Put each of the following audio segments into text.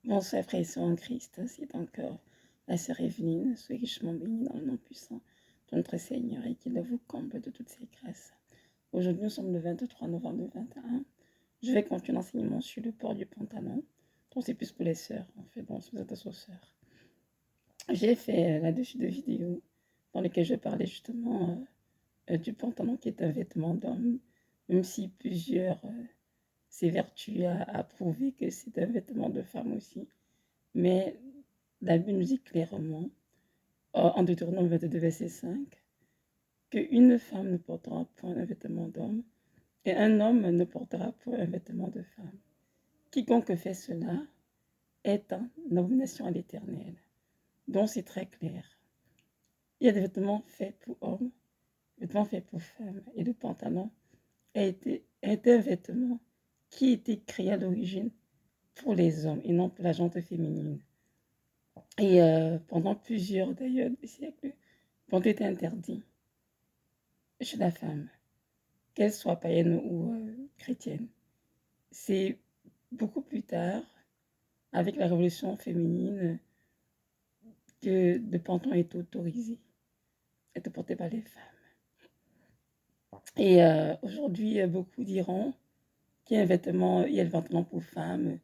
Bonsoir frères et sœurs en Christ, c'est encore la sœur Evelyne, soyez richement bénie dans le nom puissant de notre Seigneur et qu'il vous comble de toutes ses grâces. Aujourd'hui, nous sommes le 23 novembre 2021. Je vais continuer l'enseignement sur le port du pantalon. Donc c'est plus pour les sœurs, en fait, donc si vous êtes aux sœurs. J'ai fait là-dessus deux vidéos dans lesquelles je parlais justement du pantalon qui est un vêtement d'homme, même si plusieurs s'évertuent à prouver que c'est un vêtement de femme aussi. Mais la Bible nous dit clairement, en Deutéronome 22, verset 5, qu'une femme ne portera point un vêtement d'homme et un homme ne portera point un vêtement de femme. Quiconque fait cela est en abomination à l'Éternel. Donc c'est très clair. Il y a des vêtements faits pour hommes, des vêtements faits pour femmes. Et le pantalon est un vêtement qui a été créé à l'origine pour les hommes et non pour la gente féminine. Et pendant plusieurs d'ailleurs des siècles, quand était interdit chez la femme, qu'elle soit païenne ou chrétienne. C'est beaucoup plus tard, avec la révolution féminine, que le pantalon est autorisé, est porté par les femmes. Et aujourd'hui, beaucoup diront qu'il y a il y a le vêtement pour femmes,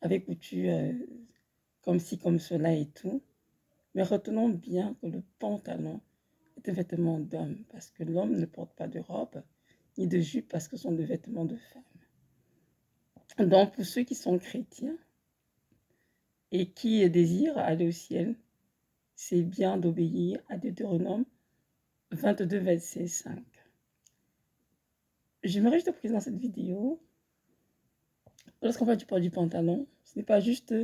avec couture comme ci, comme cela et tout. Mais retenons bien que le pantalon est un vêtement d'homme, parce que l'homme ne porte pas de robe, ni de jupe, parce que ce sont des vêtements de femmes. Donc, pour ceux qui sont chrétiens et qui désirent aller au ciel, c'est bien d'obéir à Deutéronome 22, verset 5. J'aimerais juste préciser dans cette vidéo, lorsqu'on fait du port du pantalon, ce n'est pas juste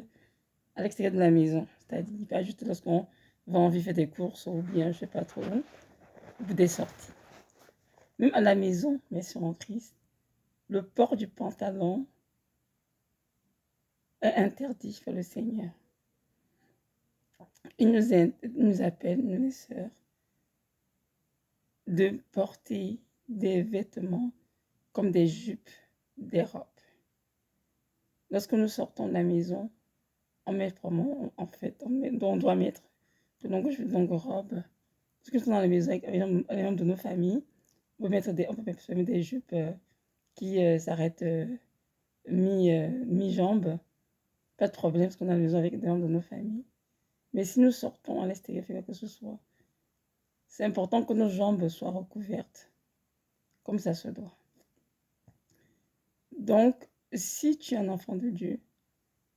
à l'extérieur de la maison, c'est-à-dire pas juste lorsqu'on va en faire des courses ou bien, je ne sais pas trop, ou des sorties. Même à la maison, mais sur en Christ, le port du pantalon est interdit par le Seigneur. Il nous appelle, nous les sœurs, de porter des vêtements comme des jupes, des robes. Lorsque nous sortons de la maison, on met vraiment, en fait, on doit mettre de longues robes. Lorsque nous sommes dans la maison avec les membres de nos familles, on peut mettre des jupes qui s'arrêtent mi-jambe. Pas de problème, parce qu'on est dans la maison avec des membres de nos familles. Mais si nous sortons à l'extérieur, faire quoi que ce soit, c'est important que nos jambes soient recouvertes, comme ça se doit. Donc, si tu es un enfant de Dieu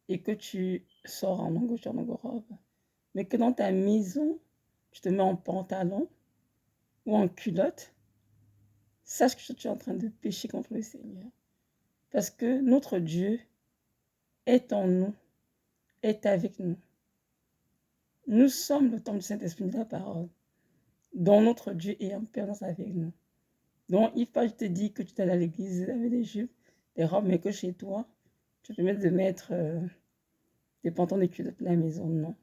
et que tu sors en longue robe, mais que dans ta maison, tu te mets en pantalon ou en culotte, sache que tu es en train de pécher contre le Seigneur. Parce que notre Dieu est en nous, est avec nous. Nous sommes le temple du Saint-Esprit de la parole, dont notre Dieu est en permanence avec nous. Donc, il ne faut pas te dire que tu t'allais à l'église avec des jupes, des robes, mais que chez toi, tu te permets de mettre des pantalons de culottes à la maison. Non.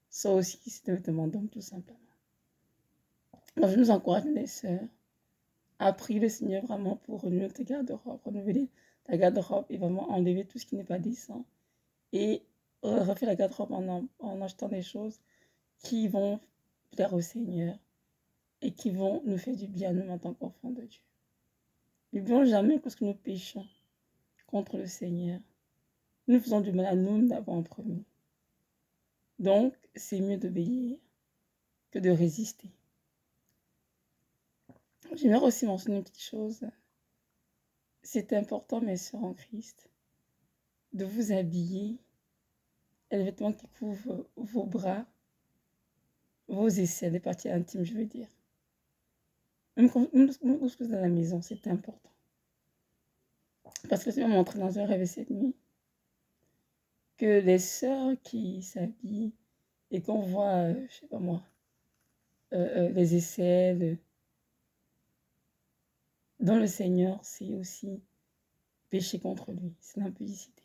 Ça aussi, c'est un vêtement d'homme, tout simplement. Donc, je nous encourage, mes sœurs, à prier le Seigneur vraiment pour renouveler ta garde-robe, renouveler ta garde-robe et vraiment enlever tout ce qui n'est pas décent. Et refaire la garde-robe en achetant des choses qui vont plaire au Seigneur et qui vont nous faire du bien, nous, en tant qu'enfants de Dieu. N'oublions jamais que ce que nous péchons contre le Seigneur, nous faisons du mal à nous d'abord en premier. Donc, c'est mieux d'obéir que de résister. J'aimerais aussi mentionner une petite chose. C'est important, mes sœurs en Christ, de vous habiller les vêtements qui couvrent vos bras, vos aisselles, les parties intimes, je veux dire. Même quand vous êtes à la maison, c'est important. Parce que le Seigneur m'a montré dans un rêve cette nuit que les sœurs qui s'habillent et qu'on voit, je sais pas moi, les aisselles, dans le Seigneur, c'est aussi pécher contre lui, c'est l'impudicité.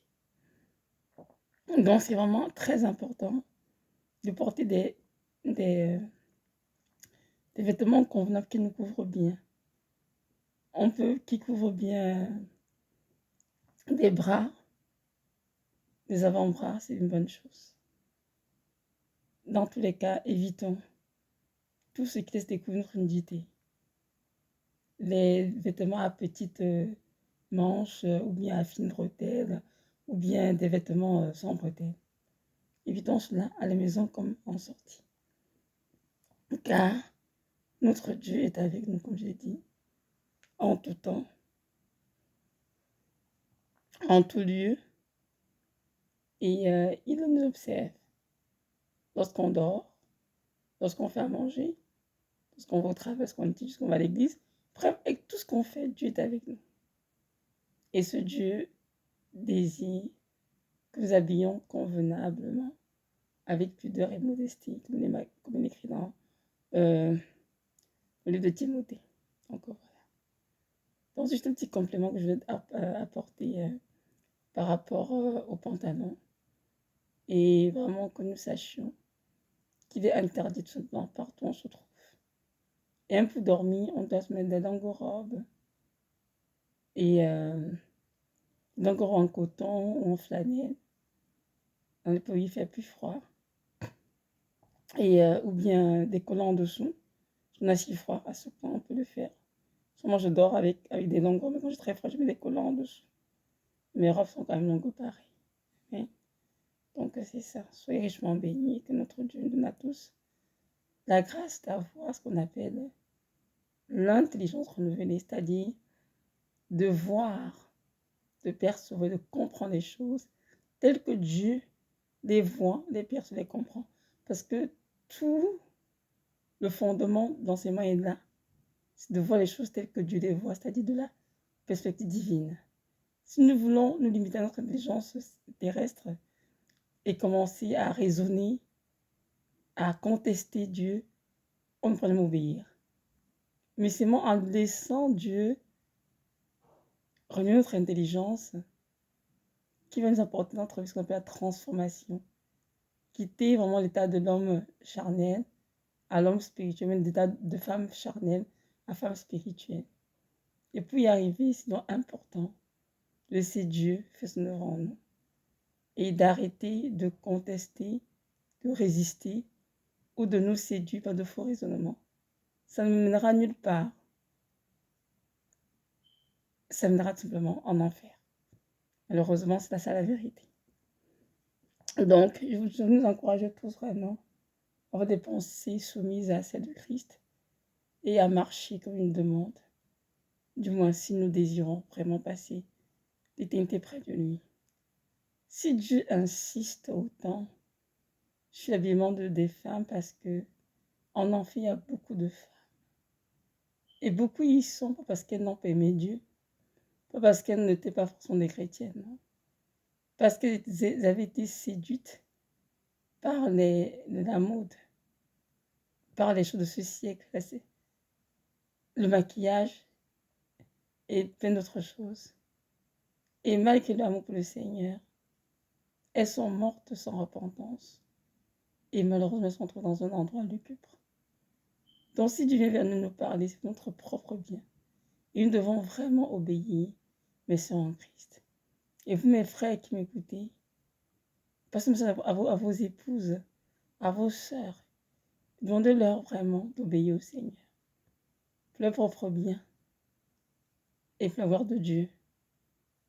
Donc c'est vraiment très important de porter des vêtements convenables qui nous couvrent bien. Qui couvrent bien des bras, des avant-bras, c'est une bonne chose. Dans tous les cas, évitons tout ce qui laisse découvrir notre nudité. Les vêtements à petites manches ou bien à fines bretelles ou bien des vêtements sans bretelles. Évitons cela à la maison comme en sortie. Car notre Dieu est avec nous, comme je l'ai dit, en tout temps, en tout lieu, et il nous observe lorsqu'on dort, lorsqu'on fait à manger, lorsqu'on va au travail, lorsqu'on étudie, lorsqu'on va à l'église. Bref, avec tout ce qu'on fait, Dieu est avec nous. Et ce Dieu désire que nous habillions convenablement, avec pudeur et modestie, comme il écrit dans le livre de Timothée. Encore voilà. Donc, juste un petit complément que je vais apporter par rapport au pantalon. Et vraiment que nous sachions qu'il est interdit de se mettre partout où on se trouve. Et un peu dormi, on doit se mettre des longues robes. Et longues robes en coton ou en flanelle. Dans les pays, il fait plus froid. Et, ou bien des collants en dessous. On a si froid, à ce point, on peut le faire. Moi, je dors avec des longues robes, mais quand j'ai très froid, je mets des collants en dessous. Mes robes sont quand même longues pareil. Hein? Donc, c'est ça. Soyez richement bénis, que notre Dieu nous donne à tous la grâce d'avoir ce qu'on appelle l'intelligence renouvelée, c'est-à-dire de voir, de percevoir, de comprendre les choses telles que Dieu les voit, les perçoit, les comprend. Parce que tout le fondement d'enseignement est là. C'est de voir les choses telles que Dieu les voit, c'est-à-dire de la perspective divine. Si nous voulons nous limiter à notre intelligence terrestre et commencer à raisonner, à contester Dieu, on ne peut jamais obéir. Mais c'est moi en laissant Dieu renouveler notre intelligence qui va nous apporter notre ce qu'on appelle la transformation. Quitter vraiment l'état de l'homme charnel à l'homme spirituel, même l'état de femme charnelle à femme spirituelle. Et pour y arriver, c'est donc important de laisser Dieu faire son œuvre en nous et d'arrêter de contester, de résister ou de nous séduire par de faux raisonnements. Ça ne mènera nulle part. Ça mènera tout simplement en enfer. Malheureusement, c'est ça la vérité. Donc, je nous encourage tous vraiment à avoir des pensées soumises à celles de Christ et à marcher comme une demande, du moins si nous désirons vraiment passer l'éternité près de lui. Si Dieu insiste autant sur l'habillement des femmes, parce que en enfer, il y a beaucoup de femmes. Et beaucoup y sont, pas parce qu'elles n'ont pas aimé Dieu, pas parce qu'elles n'étaient pas forcément des chrétiennes, non? Parce qu'elles avaient été séduites par la mode, par les choses de ce siècle. Le maquillage et plein d'autres choses. Et malgré l'amour pour le Seigneur, elles sont mortes sans repentance. Et malheureusement, elles se retrouvent dans un endroit lugubre. Donc si Dieu vient vers nous parler, c'est notre propre bien. Et nous devons vraiment obéir, mais c'est en Christ. Et vous, mes frères qui m'écoutez, passez un message à vos épouses, à vos sœurs. Demandez-leur vraiment d'obéir au Seigneur. Pour leur propre bien. Et pour la gloire de Dieu,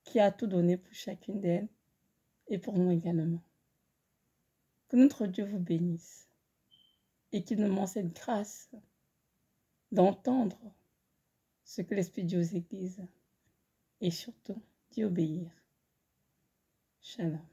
qui a tout donné pour chacune d'elles et pour nous également. Que notre Dieu vous bénisse et qu'il nous donne cette grâce d'entendre ce que l'Esprit dit aux églises et surtout d'y obéir. Shalom.